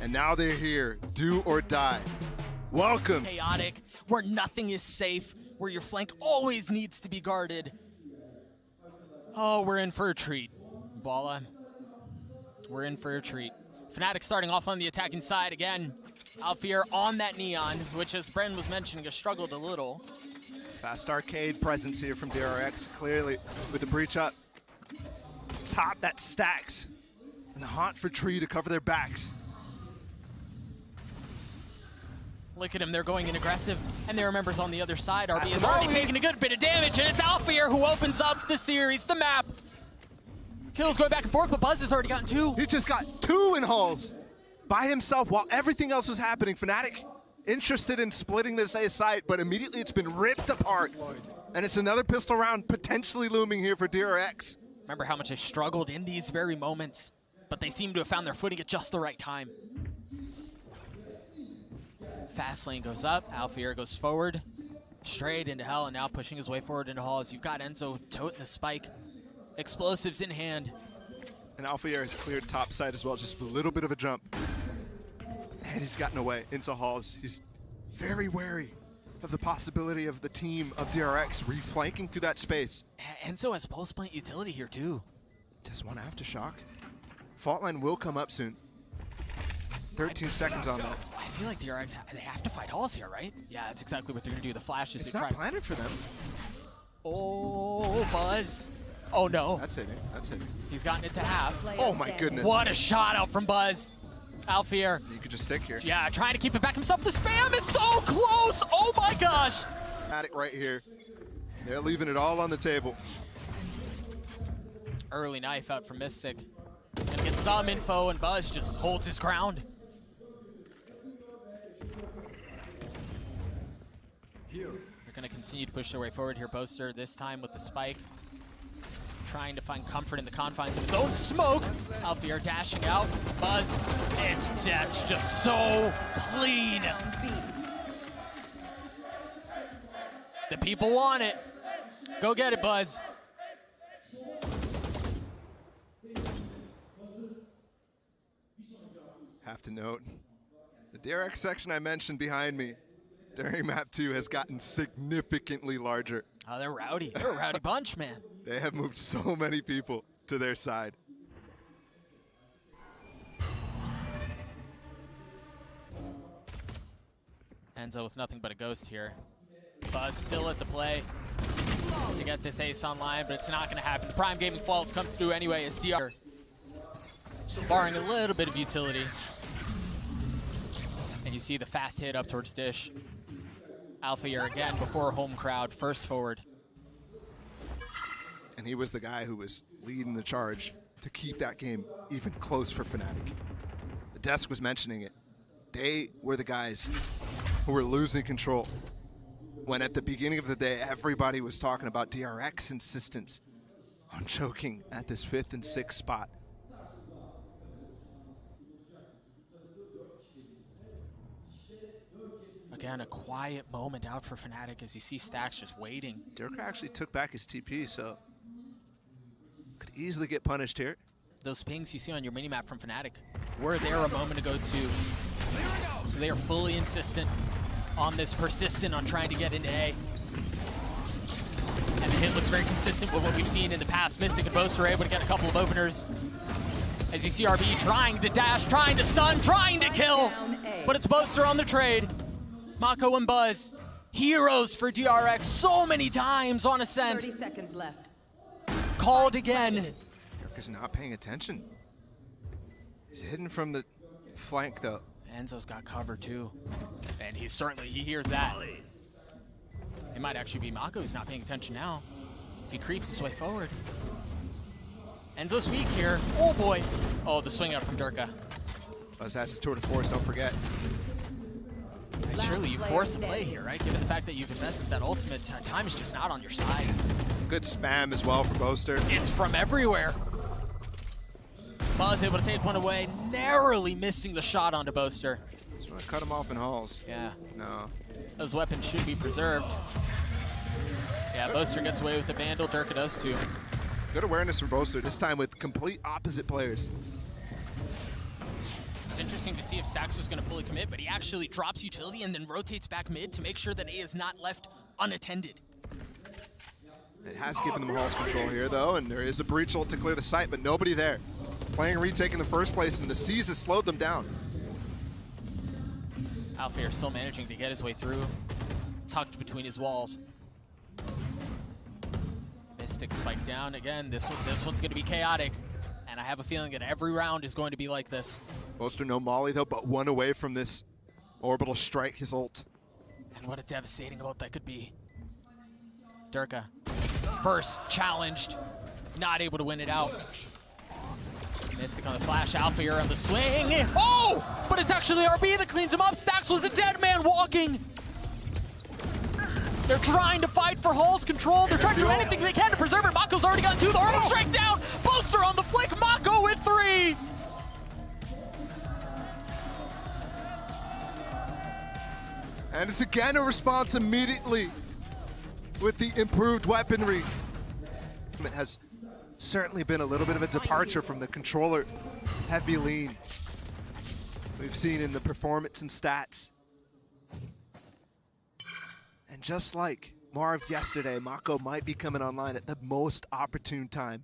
And now they're here, do or die. Welcome. Chaotic, where nothing is safe, where your flank always needs to be guarded. Oh, we're in for a treat, Bala. We're in for a treat. Fnatic starting off on the attacking side again. Alfear on that Neon, which, as Bren was mentioning, has struggled a little. Fast arcade presence here from DRX, clearly with the breach up. Top that stacks. And the haunt for Tree to cover their backs. Look at him, they're going in aggressive, and their members on the other side. RB has already taken a good bit of damage, and it's Alfear who opens up the series, the map. Kills going back and forth, but Buzz has already gotten 2. He just got 2 in halls by himself while everything else was happening. Fnatic interested in splitting this A site, but immediately it's been ripped apart. And it's another pistol round potentially looming here for DRX. Remember how much they struggled in these very moments, but they seem to have found their footing at just the right time. Fast lane goes up, Alfear goes forward, straight into hell, and now pushing his way forward into halls. You've got Enzo toting the spike, explosives in hand. And Alfear has cleared top side as well, just a little bit of a jump. And he's gotten away into halls. He's very wary of the possibility of the team of DRX reflanking through that space. Enzo has pulse plant utility here too. Just one aftershock. Fault line will come up soon. 13 seconds on that. I feel like DRX, they have to fight halls here, right? Yeah, that's exactly what they're gonna do. The flashes. It's not planted for them. Oh, Buzz. Oh no. That's hitting, that's hitting. He's gotten it to half. Oh my goodness. What a shot out from Buzz. Alfear. You could just stick here. Yeah, trying to keep it back himself. The spam is so close. Oh my gosh. Fnatic right here. They're leaving it all on the table. Early knife out from Mystic. Gonna get some info, and Buzz just holds his ground. They're gonna continue to push their way forward here. Boaster this time with the spike, trying to find comfort in the confines of his own smoke. Alfear dashing out. Buzz, and that's just so clean. The people want it. Go get it, Buzz. Have to note, the DRX section I mentioned behind me during map 2 has gotten significantly larger. Oh, they're rowdy. They're a rowdy bunch, man. They have moved so many people to their side. Enzo with nothing but a ghost here. Buzz still at the play to get this ace online, but it's not going to happen. The Prime Gaming Falls comes through anyway as DR, barring a little bit of utility. And you see the fast hit up towards Dish. Alfear again before home crowd, first forward. And he was the guy who was leading the charge to keep that game even close for Fnatic. The desk was mentioning it. They were the guys who were losing control when at the beginning of the day, everybody was talking about DRX insistence on choking at this 5th and 6th spot. Again, a quiet moment out for Fnatic as you see Stacks just waiting. Dirk actually took back his TP, so could easily get punished here. Those pings you see on your minimap from Fnatic were there a moment ago too. So they are fully insistent on this, persistent on trying to get into A. And the hit looks very consistent with what we've seen in the past. Mystic and Boaster are able to get a couple of openers. As you see RB trying to dash, trying to stun, trying to kill. But it's Boaster on the trade. Mako and Buzz, heroes for DRX so many times on Ascent. 30 seconds left. Called again. Dirk is not paying attention. He's hidden from the flank though. Enzo's got cover too. And he hears that. It might actually be Mako who's not paying attention now. If he creeps his way forward. Enzo's weak here. Oh boy. Oh, the swing out from Durka. Buzz has his tour de force, don't forget. Surely you force a play here, right? Given the fact that you've invested that ultimate, time is just not on your side. Good spam as well for Boaster. It's from everywhere. Buzz able to take one away, narrowly missing the shot onto Boaster. Just want to cut him off in halls. Yeah. No. Those weapons should be preserved. Yeah, Boaster gets away with the Vandal, Durka does too. Good awareness from Boaster, this time with complete opposite players. interesting to see if Sax was going to fully commit, but he actually drops utility and then rotates back mid to make sure that A is not left unattended. It has given them Hall's control here, though, and there is a breach ult to clear the site, but nobody there. Playing retake in the first place, and the Seas has slowed them down. Alfear still managing to get his way through, tucked between his walls. Mystic spike down again. This one's going to be chaotic, and I have a feeling that every round is going to be like this. Boaster no molly, though, but one away from this orbital strike, his ult. And what a devastating ult that could be. Durka, first challenged, not able to win it out. Mystic on the flash, Alfear on the swing. Oh! But it's actually RB that cleans him up. Sax was a dead man walking. They're trying to fight for Hall's control. They're trying to do anything they can to preserve it. Mako's already gotten 2. The orbital strike down. Boaster on the flick. Mako with 3. And it's again a response immediately with the improved weaponry. It has certainly been a little bit of a departure from the controller heavy lean we've seen in the performance and stats. And just like Marv yesterday, Mako might be coming online at the most opportune time.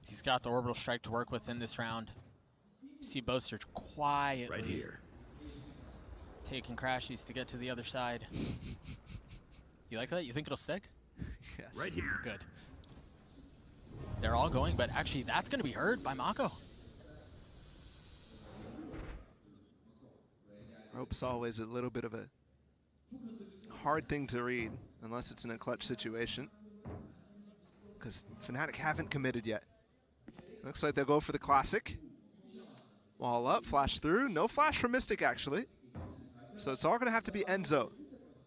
He's got the orbital strike to work with in this round. You see Boaster quietly right here, taking crashies to get to the other side. You like that? You think it'll stick? Yes. right here. Good. They're all going, but actually that's going to be heard by Mako. Rope's always a little bit of a hard thing to read, unless it's in a clutch situation. Because Fnatic haven't committed yet. Looks like they'll go for the classic. Wall up, flash through. No flash from Mystic, actually. So it's all going to have to be Enzo.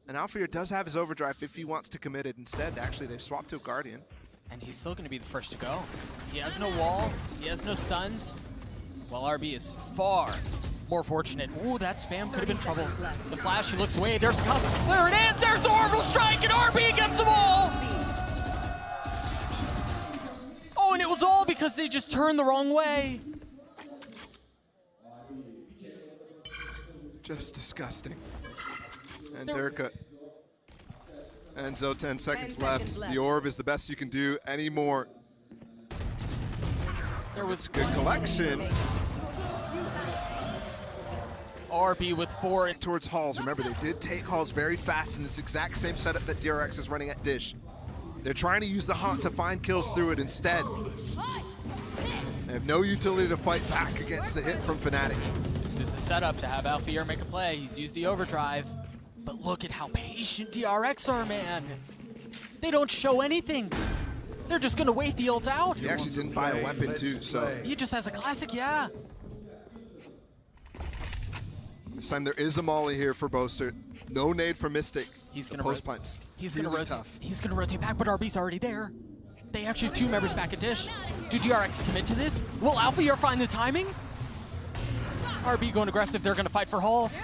And Alfear does have his overdrive if he wants to commit it. Instead, actually, they've swapped to a Guardian. And he's still going to be the first to go. He has no wall. He has no stuns. While RB is far more fortunate. Ooh, that spam could have been trouble. The flash, he looks away. There's a custom. There it is. There's the orbital strike, and RB gets them all. Oh, and it was all because they just turned the wrong way. Just disgusting. And Durka. Enzo, 10 seconds left. The orb is the best you can do anymore. There was Good collection. RB with 4. Towards Halls. Remember, they did take Halls very fast in this exact same setup that DRX is running at Dish. They're trying to use the Haunt to find kills through it instead. They have no utility to fight back against the hit from Fnatic. This is a setup to have Alfear make a play. He's used the overdrive. But look at how patient DRX are, man. They don't show anything. They're just going to wait the ult out. He actually didn't buy a weapon, too, so. He just has a classic, yeah. This time there is a molly here for Boaster. No nade for Mystic. He's going to post plants. He's really going to rotate. tough. He's going to rotate back, but RB's already there. They actually have 2 members back at Dish. Do DRX commit to this? Will Alfear find the timing? RB going aggressive. They're going to fight for Halls.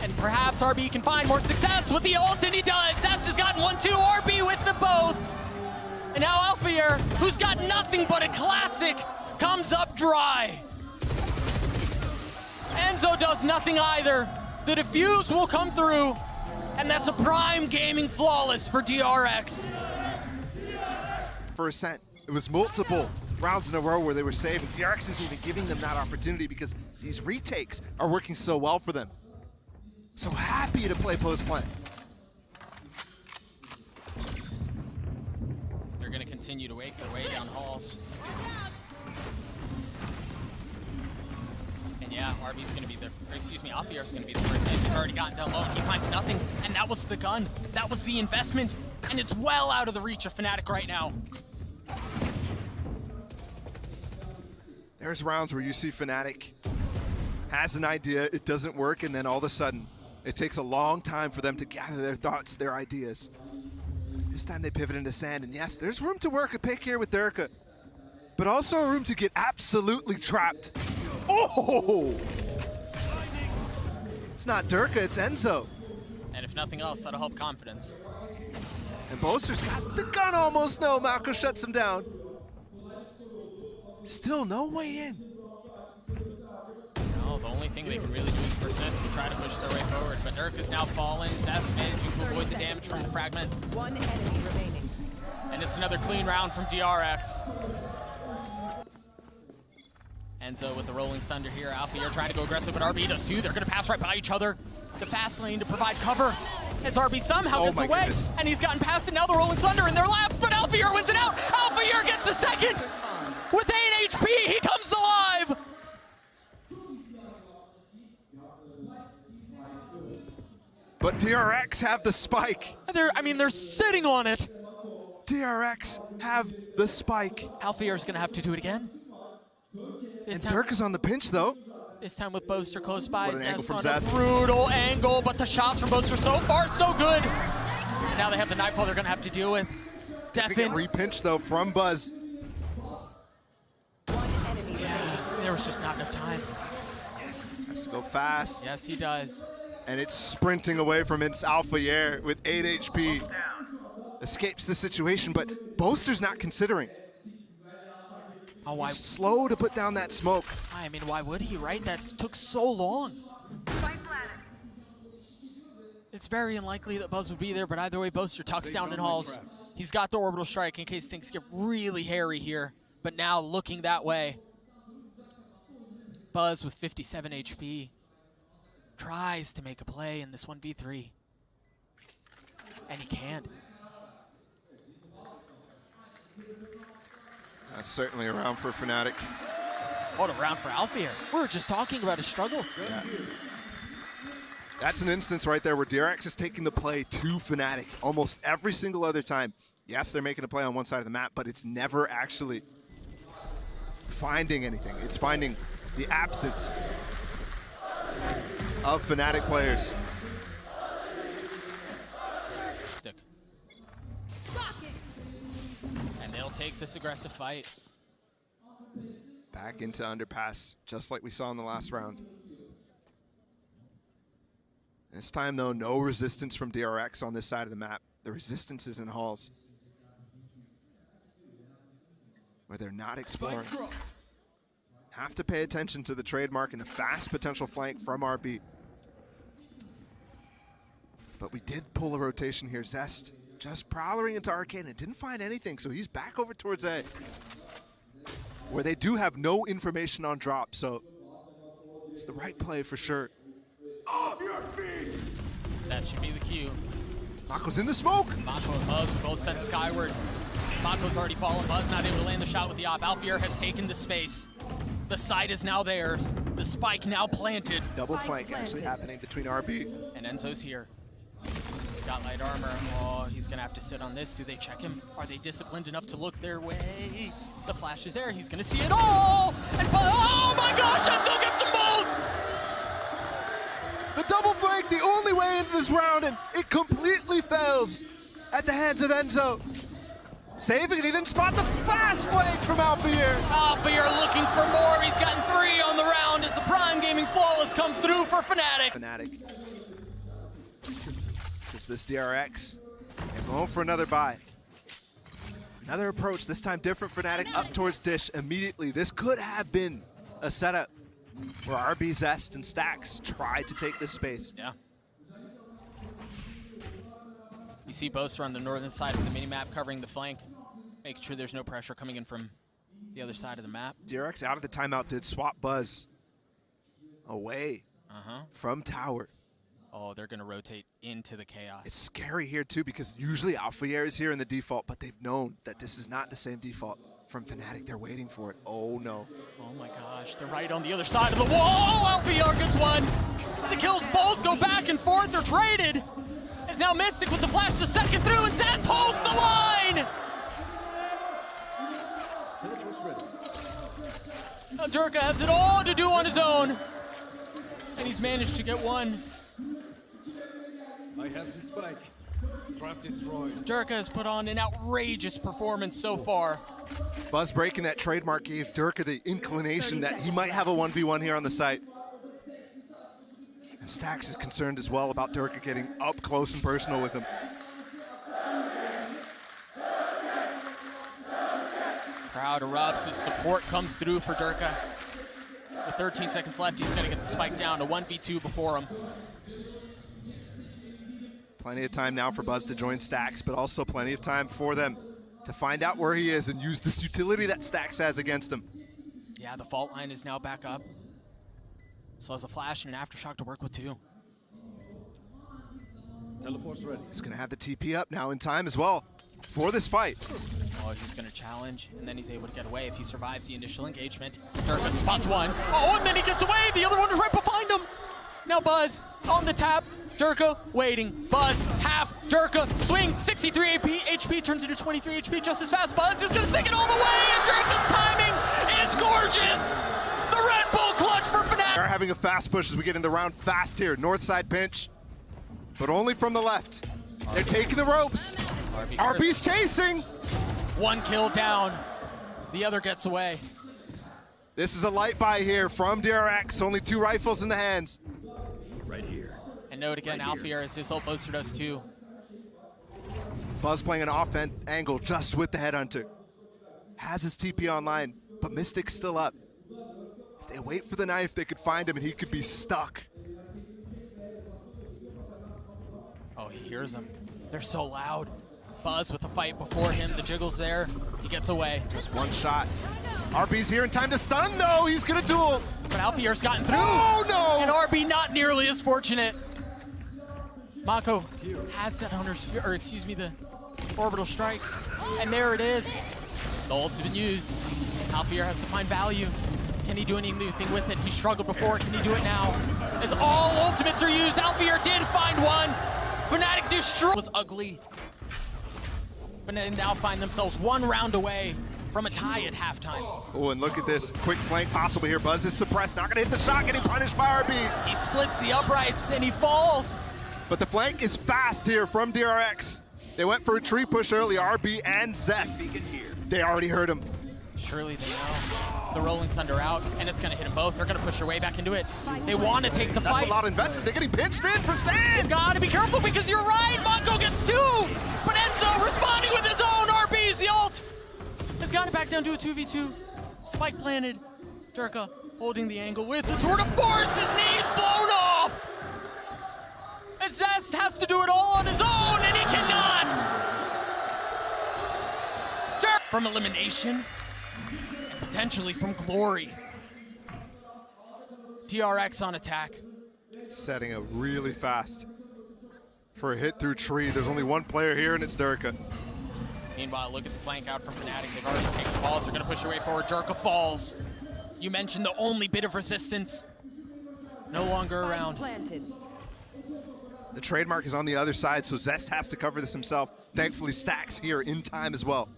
And perhaps RB can find more success with the ult, and he does. Sess has gotten 1-2. RB with the both. And now Alfear, who's got nothing but a classic, comes up dry. Enzo does nothing either. The defuse will come through, and that's a prime gaming flawless for DRX. For Ascent, it was multiple rounds in a row where they were saving. DRX isn't even giving them that opportunity because these retakes are working so well for them. So happy to play post plant. They're going to continue to wake their way down Halls. And yeah, RB's going to be the, or excuse me, Alfear's going to be the first hit. He's already gotten down low and he finds nothing. And that was the gun. That was the investment. And it's well out of the reach of Fnatic right now. There's rounds where you see Fnatic has an idea, it doesn't work, and then all of a sudden, it takes a long time for them to gather their thoughts, their ideas. This time they pivot into sand, and yes, there's room to work a pick here with Durka, but also a room to get absolutely trapped. Oh! It's not Durka, it's Enzo. And if nothing else, that'll help confidence. And Boaster's got the gun almost. No, Mako shuts him down. Still no way in. No, the only thing they can really do is persist and try to push their way forward. But Dirk is now fallen. Zest managing to avoid the damage from the fragment. One enemy remaining. And it's another clean round from DRX. Enzo with the rolling thunder here. Alpha trying to go aggressive, but RB does too. They're going to pass right by each other. The fast lane to provide cover as RB somehow gets away. Goodness. And he's gotten past it. Now the rolling thunder in their laps, but Alpha wins it out. Alpha gets a second. With 8 HP, he comes alive. But DRX have the spike. They're sitting on it. DRX have the spike. Alfia's gonna have to do it again. And Dirk is on the pinch though. This time with Boaster close by. What an angle from on Zest. A brutal angle, but the shots from Boaster so far so good. And now they have the Nightfall they're gonna have to deal with. Get Defin. re-pinched though from Buzz. Yeah, there was just not enough time. Has to go fast. Yes, he does. And it's sprinting away from its Alpha Air with 8 HP. Escapes the situation, but Boaster's not considering. Oh, why? He's slow to put down that smoke. I mean, why would he, right? That took so long. It's very unlikely that Buzz would be there, but either way, Boaster tucks down and hauls. He's got the orbital strike in case things get really hairy here, but now looking that way. Buzz with 57 HP tries to make a play in this 1v3, and he can't. That's certainly a round for Fnatic. What a round for Alfier. We were just talking about his struggles. Yeah. That's an instance right there where DRX is taking the play to Fnatic almost every single other time. Yes, they're making a play on one side of the map, but it's never actually finding anything. It's finding the absence of Fnatic players. Stick. And they'll take this aggressive fight. Back into underpass, just like we saw in the last round. This time, though, no resistance from DRX on this side of the map. The resistance is in halls, where they're not exploring. Have to pay attention to the trademark and the fast potential flank from RB. But we did pull a rotation here. Zest just prowling into Arcane and didn't find anything, so he's back over towards A, where they do have no information on drop, so it's the right play for sure. Off your feet! That should be the cue. Mako's in the smoke! Mako and Buzz both sent skyward. Mako's already fallen. Buzz not able to land the shot with the op. Alfier has taken the space. The side is now theirs. The spike now planted. Double flank actually happening between RB. And Enzo's here. He's got light armor. Oh, he's gonna have to sit on this. Do they check him? Are they disciplined enough to look their way? The flash is there. He's gonna see it all! And oh my gosh, Enzo gets them both! The double flank, the only way into this round, and it completely fails at the hands of Enzo. Saving it, he then spot the fast flank from Alfier. Alfier looking for more. He's gotten 3 on the round as the Prime Gaming Flawless comes through for Fnatic. Is this DRX? And going for another buy. Another approach, this time different. Fnatic up towards Dish immediately. This could have been a setup where RB, Zest, and Stax tried to take this space. Yeah. You see Boaster on the northern side of the minimap covering the flank, making sure there's no pressure coming in from the other side of the map. DRX out of the timeout did swap Buzz away from tower. Oh, they're going to rotate into the chaos. It's scary here too because usually Alfier is here in the default, but they've known that this is not the same default from Fnatic. They're waiting for it. Oh no. Oh my gosh, they're right on the other side of the wall. Alfier gets one. The kills both go back and forth. They're traded. It's now Mystic with the flash to second through, and Zest holds the line. Now Durka has it all to do on his own, and he's managed to get one. I have the spike. Trap destroyed. Durka has put on an outrageous performance so far. Buzz breaking that trademark gave Durka the inclination that he might have a 1v1 here on the site. And Stax is concerned as well about Durka getting up close and personal with him. Crowd erupts as support comes through for Durka. With 13 seconds left, he's going to get the spike down to 1v2 before him. Plenty of time now for Buzz to join Stax, but also plenty of time for them to find out where he is and use this utility that Stax has against him. Yeah, the fault line is now back up. So has a flash and an aftershock to work with too. Teleport's ready. He's going to have the TP up now in time as well for this fight. Oh, he's going to challenge, and then he's able to get away if he survives the initial engagement. Durka spots one. Oh, and then he gets away. The other one is right behind him. Now Buzz on the tap. Durka waiting. Buzz, half. Durka, swing. 63 HP turns into 23 HP just as fast. Buzz is going to take it all the way, and Durka's timing is gorgeous. The Red Bull clutch for Fnatic. They're having a fast push as we get in the round fast here. North side pinch, but only from the left. They're taking the ropes. RB's chasing. One kill down. The other gets away. This is a light buy here from DRX. Only 2 rifles in the hands. Right here. And note again, Alfier as his ult poster does too. Buzz playing an off-end angle just with the headhunter. Has his TP online, but Mystic's still up. If they wait for the knife, they could find him and he could be stuck. Oh, he hears them. They're so loud. Buzz with the fight before him. The jiggle's there. He gets away. Just one shot. RB's here in time to stun, though. He's gonna duel. But Alfier's gotten through. Oh, no! And RB not nearly as fortunate. Mako has that the orbital strike. And there it is. The ult's been used. Alfier has to find value. Can he do anything with it? He struggled before. Can he do it now? As all ultimates are used, Alfier did find one. Fnatic destroyed. Was ugly. But they now find themselves 1 round away from a tie at halftime. Oh, and look at this. Quick flank possible here. Buzz is suppressed. Not gonna hit the shot. Getting punished by RB. He splits the uprights and he falls. But the flank is fast here from DRX. They went for a tree push early. RB and Zest. They already heard him. Surely they know. The Rolling Thunder out, and it's going to hit them both. They're going to push their way back into it. They want to take the fight. That's a lot invested. They're getting pinched in from Sand. You got to be careful because you're right. Mako gets 2. But Enzo responding with his own RBs. The ult has got it back down to a 2v2. Spike planted. Durka holding the angle with the tour de force. His knee's blown off. And Zest has to do it all on his own, and he cannot. From elimination. Potentially from glory. DRX on attack. Setting up really fast for a hit through tree. There's only 1 player here, and it's Durka. Meanwhile, look at the flank out from Fnatic. They've already taken balls. They're going to push their way forward. Durka falls. You mentioned the only bit of resistance. No longer around. The trademark is on the other side, so Zest has to cover this himself. Thankfully, Stax here in time as well.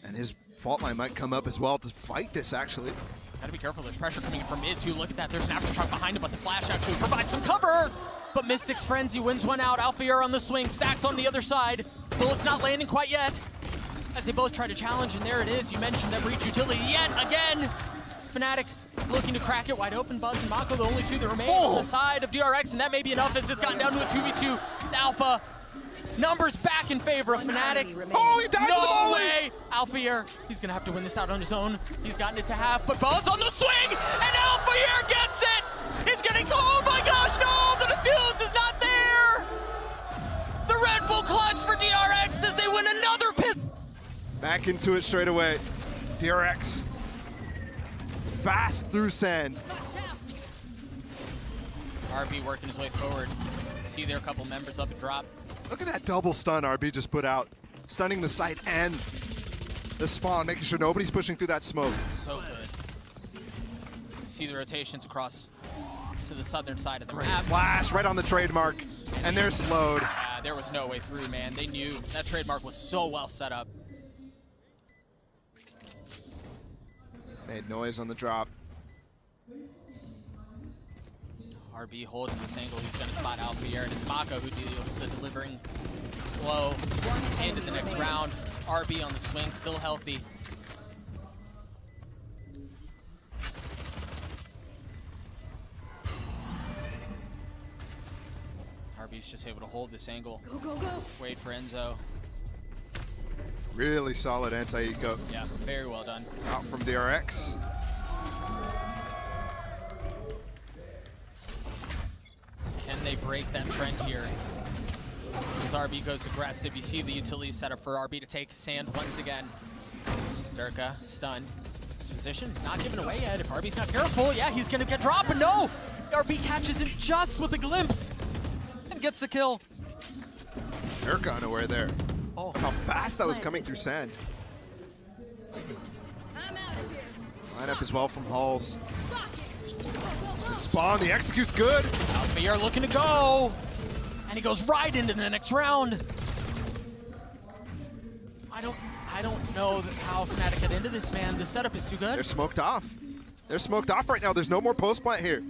And his fault line might come up as well to fight this, actually. Gotta be careful. There's pressure coming in from mid, too. Look at that. There's an aftershock behind him, but the flash actually provides some cover. But Mystic's Frenzy wins one out. Alfier on the swing. Stax on the other side. Bullets not landing quite yet. As they both try to challenge, and there it is. You mentioned that breach utility yet again. Fnatic looking to crack it wide open. Buzz and Mako, the only 2 that remain on the side of DRX, and that may be enough as it's gotten down to a 2v2. Alpha. Numbers back in favor of Fnatic. Oh, he died to the No volley! way! Alfier, he's gonna have to win this out on his own. He's gotten it to half, but Buzz on the swing, and Alfier gets it! He's gonna go, oh my gosh, no! The defuse is not there! The Red Bull clutch for DRX as they win another piss. Back into it straight away. DRX. Fast through Sand. RB working his way forward. See there a couple members up and drop. Look at that double stun RB just put out. Stunning the site and the spawn, making sure nobody's pushing through that smoke. So good. See the rotations across to the southern side of the Great map. flash right on the trademark, and they're slowed. There was no way through, man. They knew that trademark was so well set up. Made noise on the drop. RB holding this angle. He's going to spot Alfier, and it's Mako who deals the delivering blow into the next round. RB on the swing, still healthy. RB's just able to hold this angle. Go, go, go. Wait for Enzo. Really solid anti-eco. Yeah, very well done. Out from DRX. Can they break that trend here? As RB goes aggressive, you see the utility setup for RB to take sand once again. Durka stunned. This position not given away yet. If RB's not careful, yeah, he's gonna get dropped, but no! RB catches it just with a glimpse and gets the kill. Durka unaware there. Oh, How fast that was coming through sand. Lineup as well from Halls. Good spawn, the execute's good. we are looking to go, and he goes right into the next round. I don't know how Fnatic get into this, man. The setup is too good. They're smoked off. They're smoked off right now. There's no more post plant here.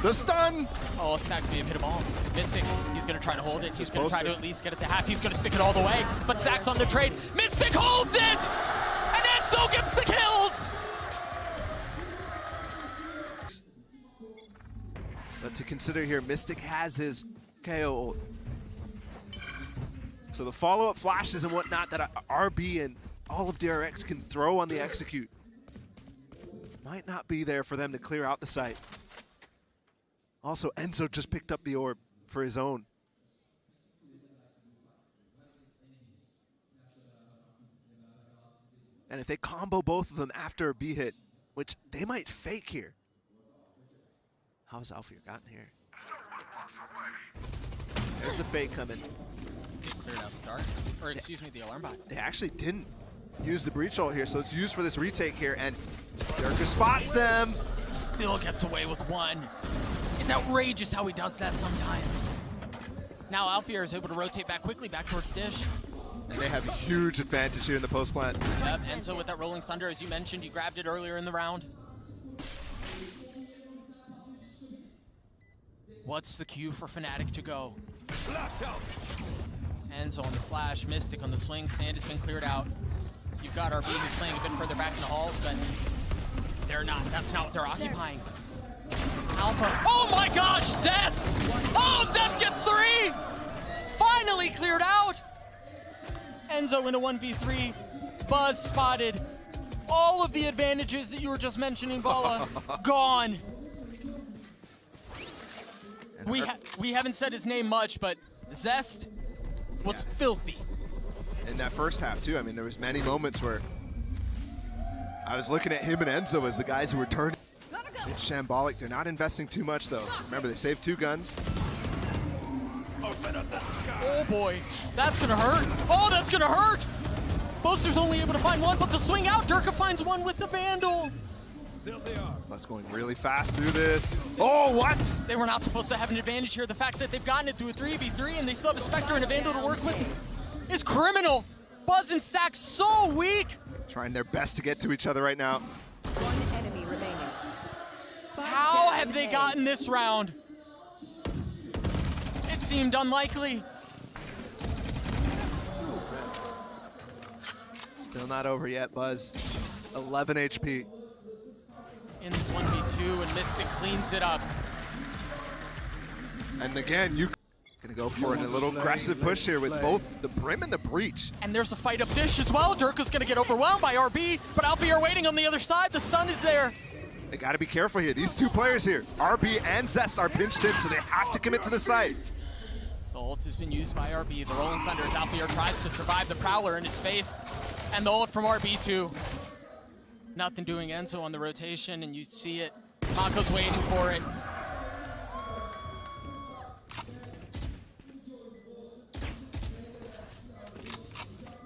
The stun. Oh, Stacks may have hit him all. Mystic, he's gonna try to hold it. He's gonna try to at least get it to half. He's gonna stick it all the way, but Stacks on the trade. Mystic holds it! And Enzo gets the kills! But to consider here, Mystic has his KO ult. So the follow-up flashes and whatnot that RB and all of DRX can throw on the execute might not be there for them to clear out the site. Also, Enzo just picked up the orb for his own. And if they combo both of them after a B hit, which they might fake here. How's Alfir gotten here? There's the fake coming. Cleared out the dark, or excuse me, the alarm bot. They actually didn't use the breach ult here, so it's used for this retake here, and Durka spots them. Still gets away with one. It's outrageous how he does that sometimes. Now Alfir is able to rotate back quickly, back towards Dish. And they have a huge advantage here in the post plant. Yep, Enzo with that Rolling Thunder, as you mentioned, you grabbed it earlier in the round. What's the cue for Fnatic to go? Flash out. Enzo on the flash, Mystic on the swing, sand has been cleared out. You've got RB who's playing a bit further back in the halls, but they're not. That's not what they're occupying. Alpha. Oh my gosh, Zest! Oh, Zest gets 3! Finally cleared out! Enzo in a 1v3. Buzz spotted. All of the advantages that you were just mentioning, Bala, gone. We haven't said his name much, but Zest was filthy. In that first half, too, I mean, there was many moments where I was looking at him and Enzo as the guys who were turning. It's shambolic. They're not investing too much, though. Remember, they saved 2 guns. Oh, boy. That's going to hurt. Oh, that's going to hurt. Boaster's only able to find one, but to swing out, Durka finds one with the Vandal. Us going really fast through this. Oh, what? They were not supposed to have an advantage here. The fact that they've gotten it through a 3v3 and they still have a Spectre and a Vandal to work with is criminal. Buzz and Stack so weak. Trying their best to get to each other right now. One enemy remaining. How have they gotten this round? It seemed unlikely. Still not over yet, Buzz. 11 HP. In this 1v2, and Mystic cleans it up. And again, you gonna go for a little aggressive push here with both the Brim and the Breach. And there's a fight up Dish as well. Durka's gonna get overwhelmed by RB, but Alfie are waiting on the other side. The stun is there. They gotta be careful here. These 2 players here, RB and Zest, are pinched in, so they have to commit to the site. The ult has been used by RB. The Rolling Thunder as Alfie tries to survive the Prowler in his face. And the ult from RB too. Nothing doing Enzo on the rotation, and you see it. Mako's waiting for it.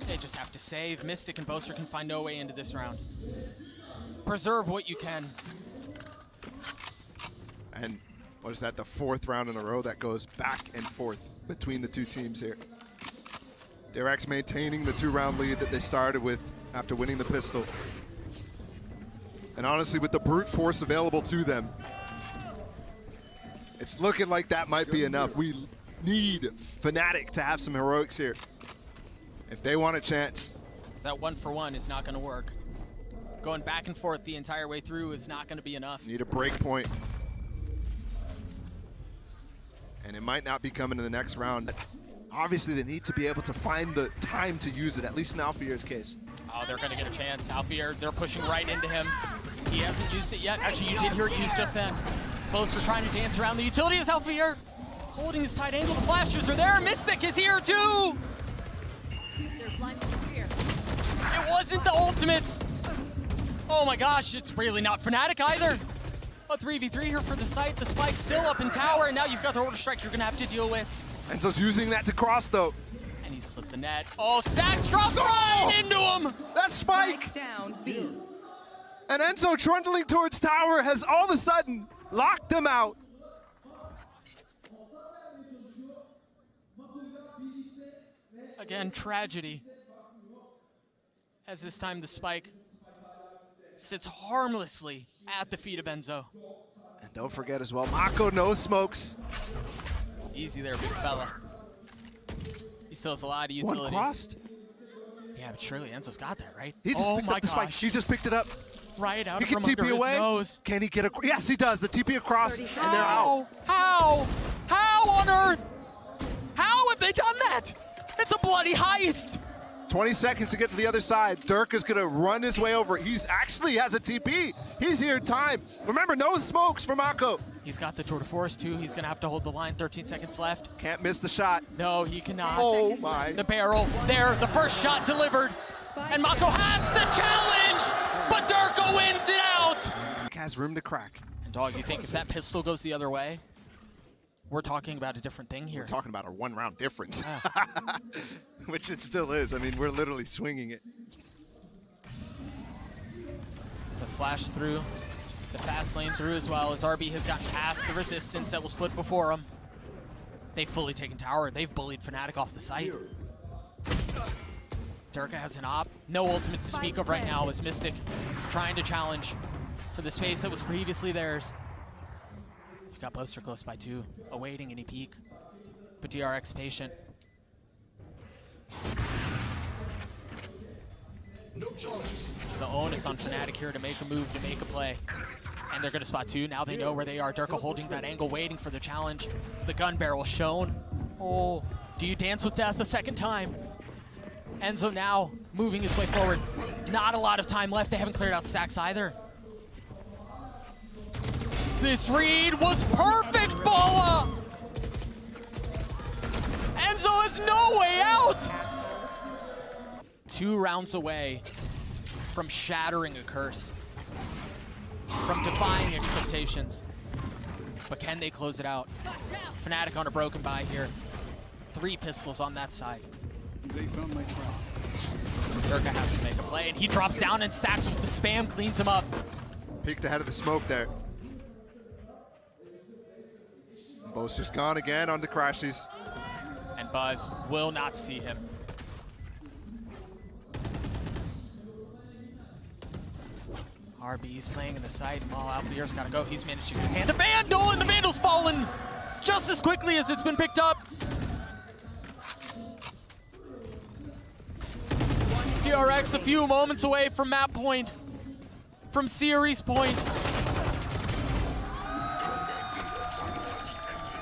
They just have to save. Mystic and Boaster can find no way into this round. Preserve what you can. And what is that, the 4th round in a row that goes back and forth between the 2 teams here. DRX maintaining the 2-round lead that they started with after winning the pistol. And honestly, with the brute force available to them, it's looking like that might be enough. We need Fnatic to have some heroics here if they want a chance. That 1-for-1 is not going to work. Going back and forth the entire way through is not going to be enough. Need a break point. And it might not be coming in the next round. Obviously, they need to be able to find the time to use it, at least in Alfier's case. Oh, they're going to get a chance. Alfier, they're pushing right into him. He hasn't used it yet. Actually, you did hear it used just then. Both are trying to dance around the utility as Alfier holding his tight angle. The flashes are there. Mystic is here too. They're blinded with fear. It wasn't the ultimates. Oh my gosh, it's really not Fnatic either. A 3v3 here for the site. The spike's still up in tower, and now you've got the order strike you're going to have to deal with. Enzo's using that to cross, though. And he slipped the net. Oh, Stacks drops right into him. That spike! Down B. And Enzo trundling towards tower has all of a sudden locked them out. Again, tragedy. As this time the spike sits harmlessly at the feet of Enzo. And don't forget as well, Mako no smokes. Easy there, big fella. He still has a lot of utility. One crossed. Yeah, but surely Enzo's got that, right? He just oh picked my up the spike. gosh. He just picked it up. Right out He from can under TP his away. nose. Can he get a? Yes, he does. The TP across, and they're out. How? How on earth? How have they done that? It's a bloody heist. 20 seconds to get to the other side. Dirk is gonna run his way over. He's actually has a TP. He's here in time. Remember, no smokes for Mako. He's got the tour de force too. He's gonna have to hold the line. 13 seconds left. Can't miss the shot. No, he cannot. Oh my. The barrel there. The first shot delivered. And Mako has the challenge, but Durko wins it out. Has room to crack. And dog, you think if that pistol goes the other way, we're talking about a different thing here. We're talking about a one-round difference, which it still is. I mean, we're literally swinging it. The flash through, the fast lane through as well, as RB has gotten past the resistance that was put before him. They've fully taken tower. They've bullied Fnatic off the site. Durka has an op. No ultimates to speak of right now as Mystic trying to challenge for the space that was previously theirs. You've got Boaster close by too, awaiting any peek. But DRX patient. The onus on Fnatic here to make a move, to make a play. And they're gonna spot two. Now they know where they are. Durka holding that angle, waiting for the challenge. The gun barrel shown. Oh, do you dance with death a second time? Enzo now moving his way forward. Not a lot of time left. They haven't cleared out stacks either. This read was perfect, Bola! Enzo has no way out! 2 rounds away from shattering a curse, from defying expectations. But can they close it out? Fnatic on a broken bye here. 3 pistols on that side. They found my trap. Durka has to make a play, and he drops down and stacks with the spam, cleans him up. Peeked ahead of the smoke there. Boaster's gone again on the crashes. And Buzz will not see him. RB's playing in the side. Alfier's got to go. He's managed to get his hand. The Vandal, and the Vandal's fallen just as quickly as it's been picked up. DRX a few moments away from map point, from series point.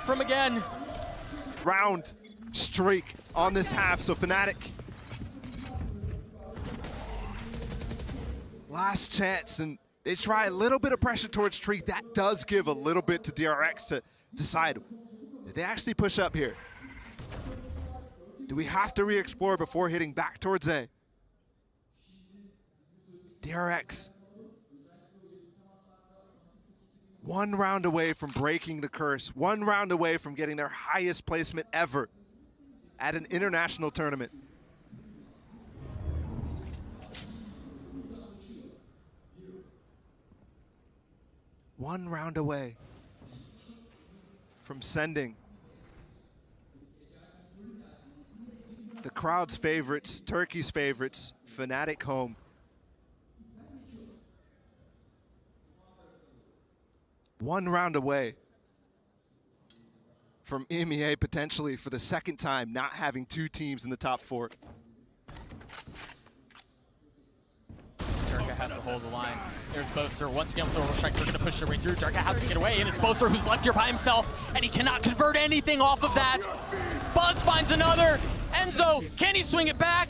From again. Round streak on this half, so Fnatic. Last chance, and they try a little bit of pressure towards Tree. That does give a little bit to DRX to decide, did they actually push up here? Do we have to re-explore before hitting back towards A? DRX. 1 round away from breaking the curse. 1 round away from getting their highest placement ever at an international tournament. One round away from sending the crowd's favorites, Turkey's favorites, Fnatic home. One round away from EMEA potentially for the second time not having 2 teams in the top 4. Durka has to hold the line. There's Boaster once again with the strike. They're going to push their way through. Jarka has to get away, and it's Boaster who's left here by himself, and he cannot convert anything off of that. Buzz finds another. Enzo, can he swing it back?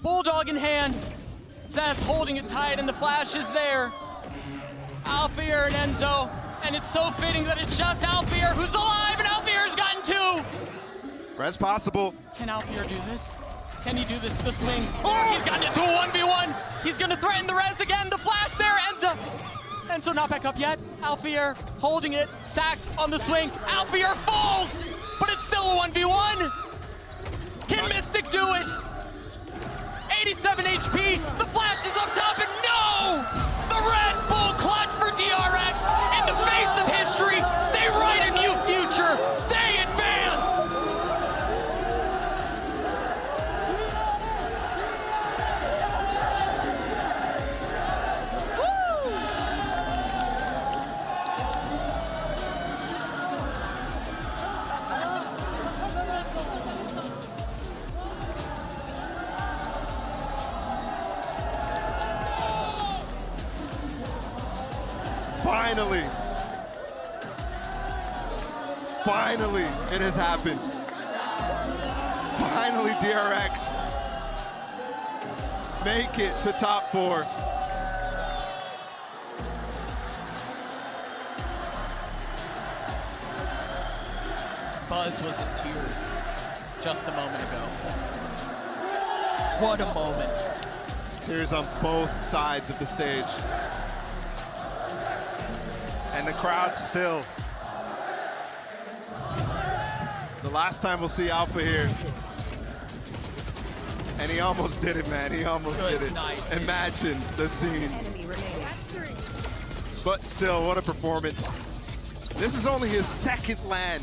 Bulldog in hand. Zess holding it tight, and the flash is there. Alfier and Enzo, and it's so fitting that it's just Alfier who's alive, and Alfier's gotten two. Res possible. Can Alfier do this? Can he do this to the swing? Oh! He's gotten it to a 1v1. He's gonna threaten the res again. The flash there, Enzo not back up yet. Alfier holding it, stacks on the swing. Alfier falls, but it's still a 1v1. Can Mystic do it? 87 HP, the flash is up top, and no! The Red Bull clutch for DRX. In the face of history, they write a new future. They advance! Finally, it has happened. Finally, DRX make it to top 4. Buzz was in tears just a moment ago. What a moment. Tears on both sides of the stage. And the crowd still. The last time we'll see Alpha here. And he almost did it, man. He almost did it. Night. Imagine the scenes. But still, what a performance. This is only his second LAN.